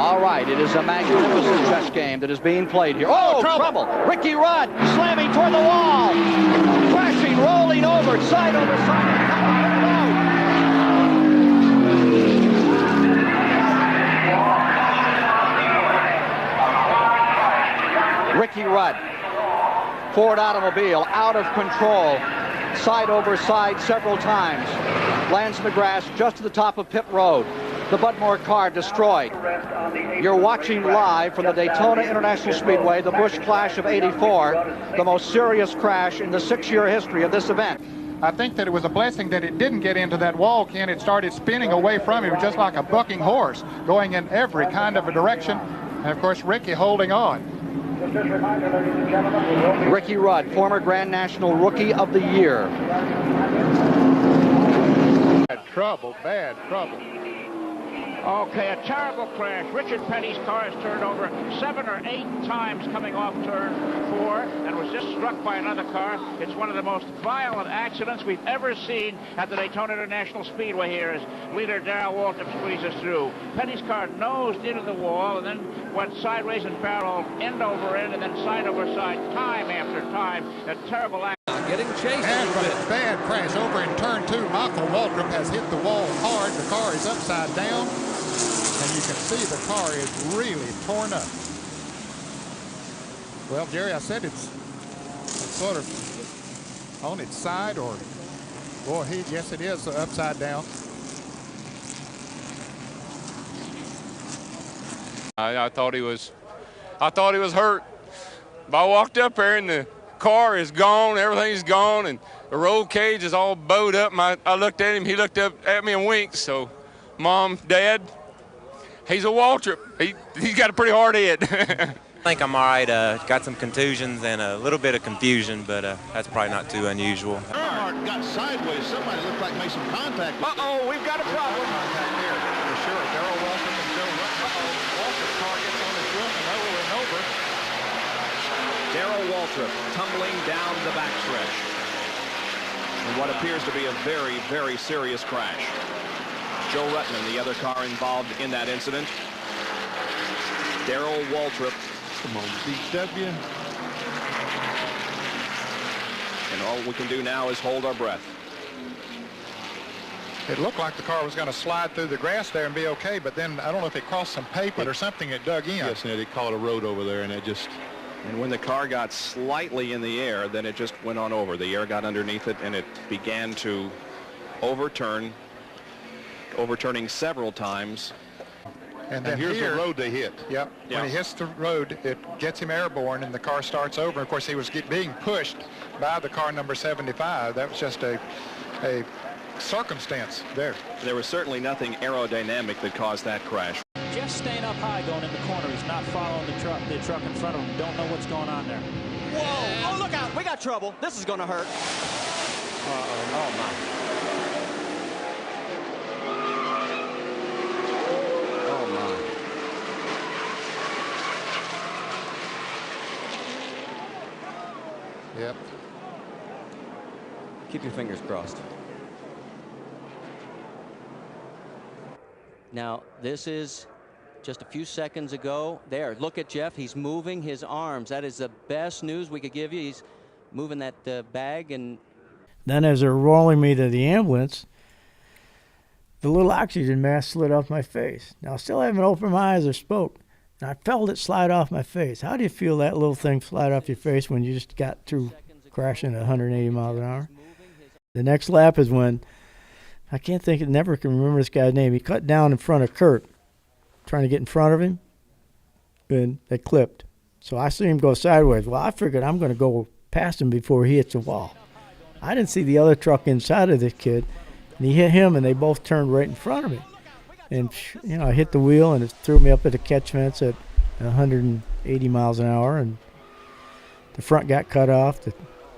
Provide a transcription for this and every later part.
All right, it is a magnificent chess game that is being played here. Oh, trouble! Ricky Rudd slamming toward the wall, crashing, rolling over, side over side. Ricky Rudd, Ford automobile, out of control, side over side several times, lands in the grass just to the top of pit road. The Budmore car destroyed. You're watching live from the Daytona International Speedway, the Busch Clash of '84, the most serious crash in the 6-year history of this event. I think that it was a blessing that it didn't get into that wall, Ken. It started spinning away from him, just like a bucking horse, going in every kind of a direction. And, of course, Ricky holding on. Ricky Rudd, former Grand National Rookie of the Year. Bad trouble. Okay, a terrible crash. Richard Petty's car is turned over 7 or 8 times coming off turn 4 and was just struck by another car. It's one of the most violent accidents we've ever seen at the Daytona International Speedway here as leader Darrell Waltrip squeezes through. Petty's car nosed into the wall and then went sideways and barreled end over end and then side over side time after time. A terrible accident. Getting chased And a from little a bit. bad crash over in turn 2, Michael Waltrip has hit the wall hard. The car is upside down, and you can see the car is really torn up. Well, Jerry, I said it's sort of on its side, or boy, yes, it is upside down. I thought he was hurt. But I walked up there and the car is gone, everything's gone, and the roll cage is all bowed up. And I looked at him, he looked up at me and winked. So, Mom, Dad, he's a Waltrip. He's got a pretty hard head. I think I'm all right. Got some contusions and a little bit of confusion, but that's probably not too unusual. Earnhardt got sideways. Somebody looked like made some contact. Uh-oh, we've got a problem. Contact here, for sure. Darrell Waltrip and Joe Rutten. Waltrip's car gets on his roof and over and over. Darrell Waltrip tumbling down the backstretch in what appears to be a very, very serious crash. Joe Rutten, the other car involved in that incident. Darrell Waltrip. Come on, DW. And all we can do now is hold our breath. It looked like the car was going to slide through the grass there and be okay, but then I don't know if it crossed some pavement or something, it dug in. Yes, and it caught a road over there, and it just... And when the car got slightly in the air, then it just went on over. The air got underneath it, and it began to overturn, overturning several times. And then here's here, the road they hit. Yep. Yeah. When he hits the road, it gets him airborne, and the car starts over. Of course, he was being pushed by the car number 75. That was just a circumstance there. There was certainly nothing aerodynamic that caused that crash. Geoff staying up high going in the corner. He's not following the truck in front of him. Don't know what's going on there. Whoa! Oh, look out! We got trouble. This is going to hurt. Oh, my. Oh, my. Yep. Keep your fingers crossed. Now, this is just a few seconds ago. There, look at Geoff. He's moving his arms. That is the best news we could give you. He's moving that bag. And then as they're rolling me to the ambulance, the little oxygen mask slid off my face. Now, I still haven't opened my eyes or spoke. And I felt it slide off my face. How do you feel that little thing slide off your face when you just got through crashing at 180 miles an hour? The next lap is when, I can't think, never can remember this guy's name. He cut down in front of Kurt, trying to get in front of him, and they clipped. So I see him go sideways. Well, I figured I'm going to go past him before he hits the wall. I didn't see the other truck inside of this kid, and he hit him, and they both turned right in front of me. And, you know, I hit the wheel, and it threw me up at the catch fence at 180 miles an hour, and the front got cut off, the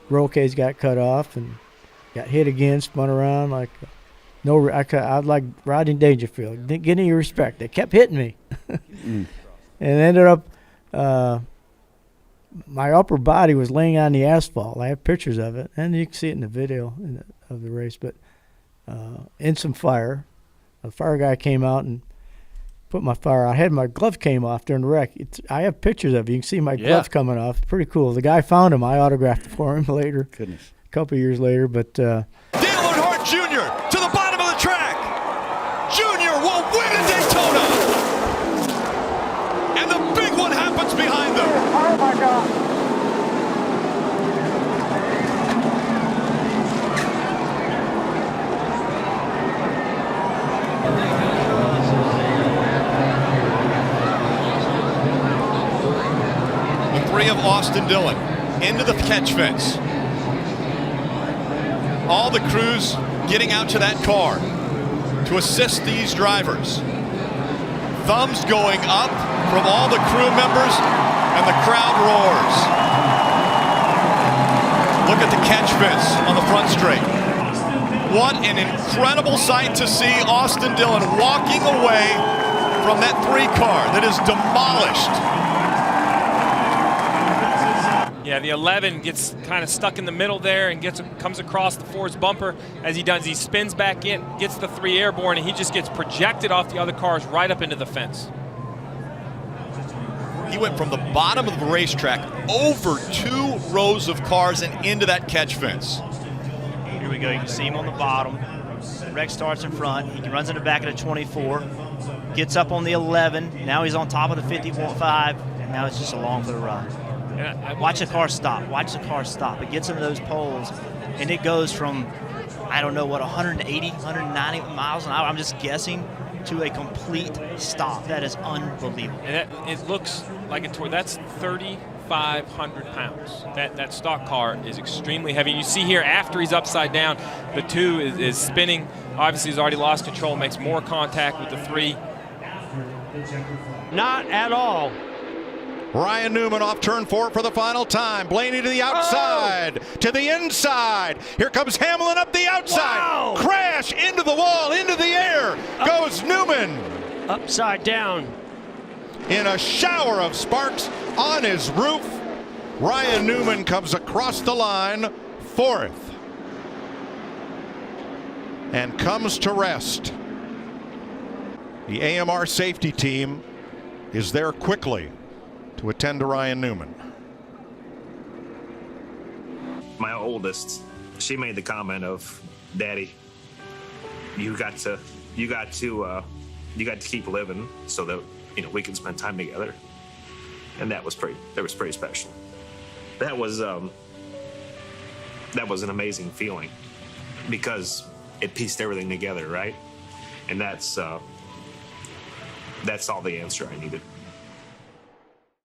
roll cage got cut off, and got hit again, spun around like I was like Rodney Dangerfield. Didn't get any respect. They kept hitting me. And ended up, my upper body was laying on the asphalt. I have pictures of it, and you can see it in the video of the race. But in some fire, a fire guy came out and put my fire out. I had my glove came off during the wreck. I have pictures of it. You can see my gloves coming off. Pretty cool. The guy found him. I autographed it for him later. Goodness. A couple years later, but. Dale Earnhardt Jr. to the bottom of the track. Jr. will win at Daytona. And the big one happens behind them. Oh my God. Of Austin Dillon into the catch fence. All the crews getting out to that car to assist these drivers. Thumbs going up from all the crew members, and the crowd roars. Look at the catch fence on the front straight. What an incredible sight to see Austin Dillon walking away from that 3 car that is demolished. Yeah, the 11 gets kind of stuck in the middle there and comes across the Ford's bumper. As he does, he spins back in, gets the 3 airborne, and he just gets projected off the other cars right up into the fence. He went from the bottom of the racetrack over 2 rows of cars and into that catch fence. Here we go. You can see him on the bottom. Rex starts in front. He runs in the back of the 24, gets up on the 11. Now he's on top of the 55, and now it's just along for the ride. Watch the car stop. Watch the car stop. It gets into those poles, and it goes from, I don't know what, 180, 190 miles an hour, I'm just guessing, to a complete stop. That is unbelievable. And it looks like that's 3,500 pounds. That stock car is extremely heavy. You see here, after he's upside down, the 2 is spinning. Obviously, he's already lost control, makes more contact with the 3. Not at all. Ryan Newman off turn 4 for the final time. Blaney to the outside, to the inside. Here comes Hamlin up the outside. Wow. Crash into the wall, into the air goes Newman. Upside down. In a shower of sparks on his roof, Ryan Newman comes across the line, 4th. And comes to rest. The AMR safety team is there quickly to attend to Ryan Newman. My oldest, she made the comment of, "Daddy, you got to keep living so that we can spend time together," and that was pretty special. That was an amazing feeling because it pieced everything together, right? And that's all the answer I needed.